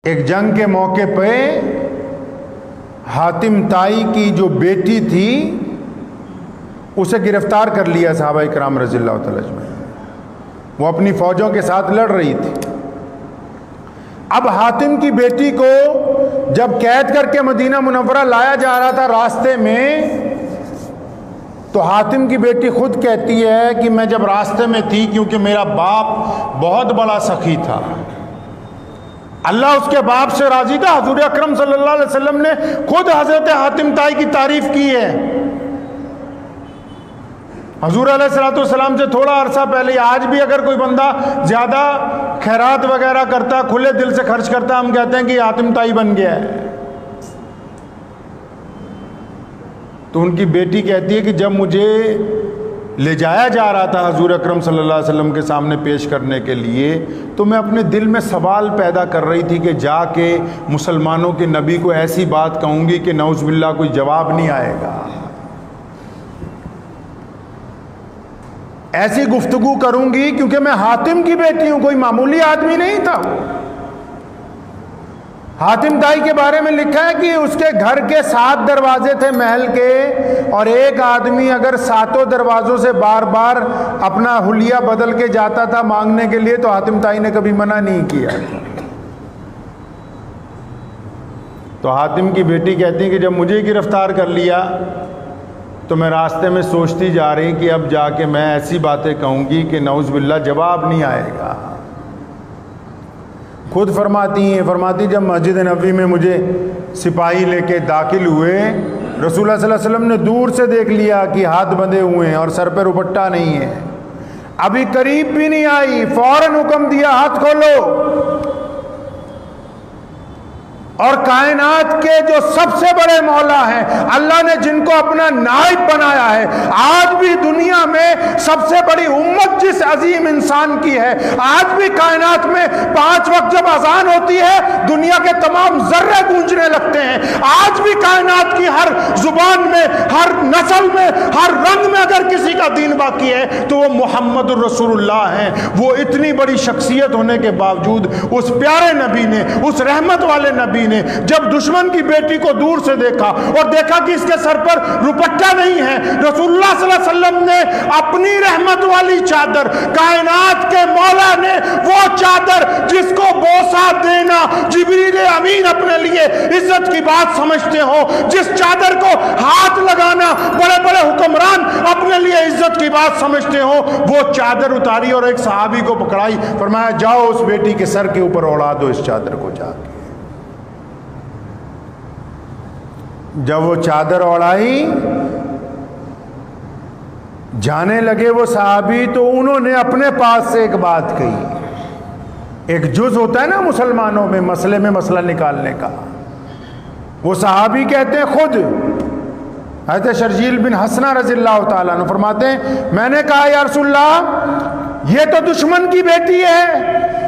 एक जंग के मौके पे हातिम ताई की जो बेटी थी उसे गिरफ्तार कर लिया सहाबा इकराम रज़ियल्लाहु तआला अजमईन। वो अपनी फौजों के साथ लड़ रही थी। अब हातिम की बेटी को जब कैद करके मदीना मुनव्वरा लाया जा रहा था, रास्ते में तो हातिम की बेटी खुद कहती है कि मैं जब रास्ते में थी, क्योंकि मेरा बाप बहुत बड़ा सखी था, अल्लाह उसके बाप से राजी था। हुजूर अकरम सल्लल्लाहु अलैहि वसल्लम ने खुद हजरत हातिम ताई की तारीफ की है। हुजूर अलैहिस्सलाम से थोड़ा अरसा पहले, आज भी अगर कोई बंदा ज्यादा खैरात वगैरह करता, खुले दिल से खर्च करता, हम कहते हैं कि हातिम ताई बन गया है। तो उनकी बेटी कहती है कि जब मुझे ले जाया जा रहा था हुजूर अकरम सल्लल्लाहु अलैहि वसल्लम के सामने पेश करने के लिए, तो मैं अपने दिल में सवाल पैदा कर रही थी कि जाके मुसलमानों के नबी को ऐसी बात कहूंगी कि नऊज़ बिल्लाह कोई जवाब नहीं आएगा, ऐसी गुफ्तगू करूंगी, क्योंकि मैं हातिम की बेटी हूं, कोई मामूली आदमी नहीं था वो। हातिम ताई के बारे में लिखा है कि उसके घर के 7 दरवाजे थे महल के, और एक आदमी अगर 7 दरवाजों से बार बार अपना हुलिया बदल के जाता था मांगने के लिए, तो हातिम ताई ने कभी मना नहीं किया। तो हातिम की बेटी कहती है कि जब मुझे गिरफ्तार कर लिया तो मैं रास्ते में सोचती जा रही कि अब जाके मैं ऐसी बातें कहूंगी कि नऊज़ बिल्लाह जवाब नहीं आएगा। खुद फरमाती जब मस्जिद नबवी में मुझे सिपाही लेके दाखिल हुए, रसूलुल्लाह सल्लल्लाहु अलैहि वसल्लम ने दूर से देख लिया कि हाथ बंधे हुए हैं और सर पे दुपट्टा नहीं है। अभी करीब भी नहीं आई, फौरन हुक्म दिया हाथ खोलो। और कायनात के जो सबसे बड़े मौला हैं, अल्लाह ने जिनको अपना नाइब बनाया है, आज भी दुनिया में सबसे बड़ी उम्मत जिस अजीम इंसान की है, आज भी कायनात में 5 वक्त जब अजान होती है दुनिया के तमाम जर्रे गूंजने लगते हैं। आज भी कायनात की हर जुबान में, हर नस्ल में, हर रंग में अगर किसी का दीन बाकी है तो वो मोहम्मद रसूलुल्लाह हैं। वो इतनी बड़ी शख्सियत होने के बावजूद उस प्यारे नबी ने, उस रहमत वाले नबी ने जब दुश्मन की बेटी को दूर से देखा और देखा कि इसके सर पर रुपट्टा नहीं है, रसूलुल्लाह सल्लल्लाहु अलैहि वसल्लम ने अपनी रहमत वाली चादर, कायनात के मौला ने वो चादर जिसको बोसा देना जिब्रील अमीन अपने लिए इज्जत की बात समझते हो, जिस चादर को हाथ लगाना बड़े बड़े हुक्मरान अपने लिए इज्जत की बात समझते हो, वो चादर उतारी और एक सहाबी को पकड़ाई, फरमाया जाओ उस बेटी के सर के ऊपर उड़ा दो इस चादर को जाके। जब वो चादर ओढ़ाई, जाने लगे वो सहाबी, तो उन्होंने अपने पास से एक बात कही। एक जुज होता है ना मुसलमानों में मसले में मसला निकालने का, वो सहाबी कहते हैं खुद हज़रत शर्जील बिन हसना रज़ियल्लाहु ताला अन्हु फरमाते हैं, मैंने कहा या रसूलल्लाह ये तो दुश्मन की बेटी है,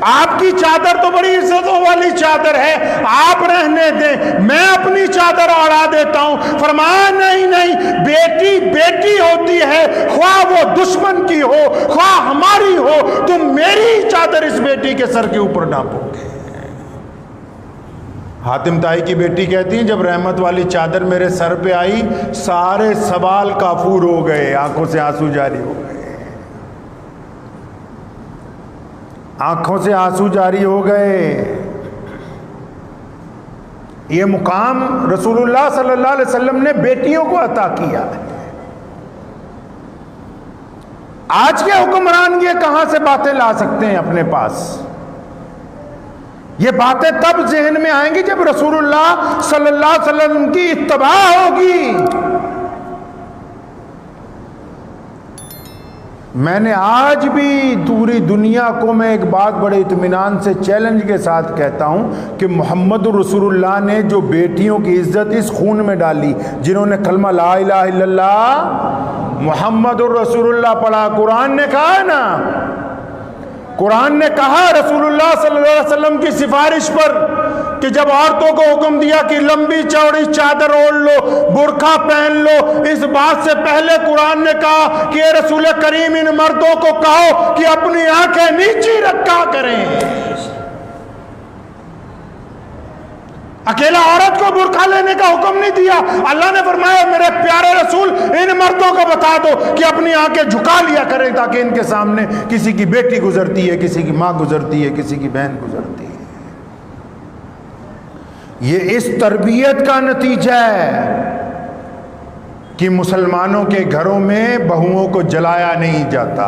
आपकी चादर तो बड़ी इज्जतों वाली चादर है, आप रहने दें, मैं अपनी चादर उड़ा देता हूं। फरमाया नहीं नहीं, बेटी बेटी होती है, ख्वाह वो दुश्मन की हो ख्वाह हमारी हो, तुम मेरी चादर इस बेटी के सर के ऊपर नापोगे। हातिम ताई की बेटी कहती है जब रहमत वाली चादर मेरे सर पे आई, सारे सवाल काफूर हो गए, आंखों से आंसू जारी हो गए, आंखों से आंसू जारी हो गए। ये मुकाम रसूलुल्लाह सल्लल्लाहु अलैहि वसल्लम ने बेटियों को अता किया है। आज के हुक्मरान ये कहां से बातें ला सकते हैं अपने पास? ये बातें तब ज़हन में आएंगी जब रसूलुल्लाह सल्लल्लाहु अलैहि वसल्लम की इत्तबा होगी। मैंने आज भी पूरी दुनिया को मैं एक बात बड़े इत्मीनान से चैलेंज के साथ कहता हूं कि मोहम्मद रसूलुल्लाह ने जो बेटियों की इज्जत इस खून में डाली, जिन्होंने कलमा ला इलाहा इल्लल्लाह मोहम्मद रसूलुल्लाह पढ़ा, कुरान ने कहा है ना, कुरान ने कहा रसूलुल्लाह सल्लल्लाहु अलैहि वसल्लम की सिफारिश पर कि जब औरतों को हुक्म दिया कि लंबी चौड़ी चादर ओढ़ लो, बुर्का पहन लो, इस बात से पहले कुरान ने कहा कि ये रसूल करीम इन मर्दों को कहो कि अपनी आंखें नीची रखा करें। अकेला औरत को बुर्का लेने का हुक्म नहीं दिया। अल्लाह ने फरमाया मेरे प्यारे रसूल इन मर्दों को बता दो कि अपनी आंखें झुका लिया करें ताकि इनके सामने किसी की बेटी गुजरती है, किसी की मां गुजरती है, किसी की बहन गुजरती है। ये इस तरबियत का नतीजा है कि मुसलमानों के घरों में बहुओं को जलाया नहीं जाता।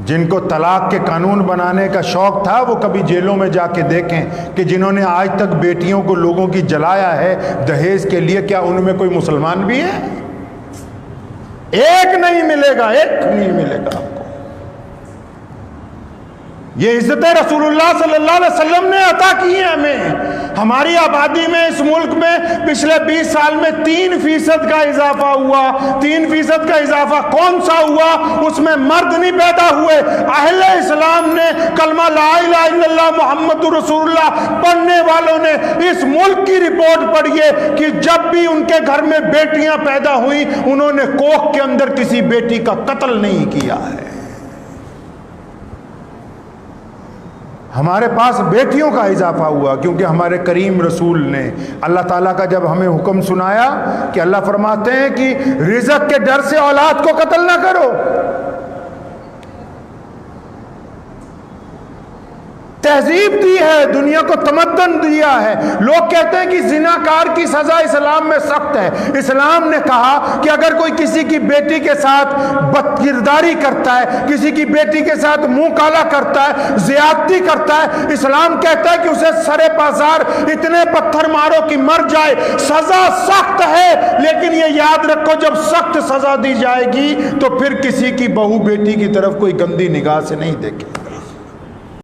जिनको तलाक के कानून बनाने का शौक था वो कभी जेलों में जाके देखें कि जिन्होंने आज तक बेटियों को लोगों की जलाया है दहेज के लिए, क्या उनमें कोई मुसलमान भी है? एक नहीं मिलेगा, एक नहीं मिलेगा आपको। ये इज्जत रसूलुल्लाह सल्लल्लाहु अलैहि वसल्लम ने अता की है हमें। हमारी आबादी में इस मुल्क में पिछले 20 साल में 3% का इजाफा हुआ। 3% का इजाफा कौन सा हुआ? उसमें मर्द नहीं पैदा हुए। अहले इस्लाम ने कलमा ला इलाहा इल्लल्लाह मुहम्मदुर रसूलुल्लाह पढ़ने वालों ने इस मुल्क की रिपोर्ट पढ़ी है कि जब भी उनके घर में बेटियां पैदा हुई उन्होंने कोख के अंदर किसी बेटी का कत्ल नहीं किया है। हमारे पास बेटियों का इजाफा हुआ क्योंकि हमारे करीम रसूल ने अल्लाह ताला का जब हमें हुक्म सुनाया कि अल्लाह फरमाते हैं कि रिज़्क़ के डर से औलाद को कत्ल ना करो। तहजीब दी है, दुनिया को तमद्दन दिया है। लोग कहते हैं कि जिनाकार की सजा इस्लाम में सख्त है। इस्लाम ने कहा कि अगर कोई किसी की बेटी के साथ बदकिरदारी करता है, किसी की बेटी के साथ मुंह काला करता है, ज्यादती करता है, इस्लाम कहता है कि उसे सरे पाजार इतने पत्थर मारो कि मर जाए। सजा सख्त है, लेकिन ये याद रखो जब सख्त सजा दी जाएगी तो फिर किसी की बहू बेटी की तरफ कोई गंदी निगाह से नहीं देखे।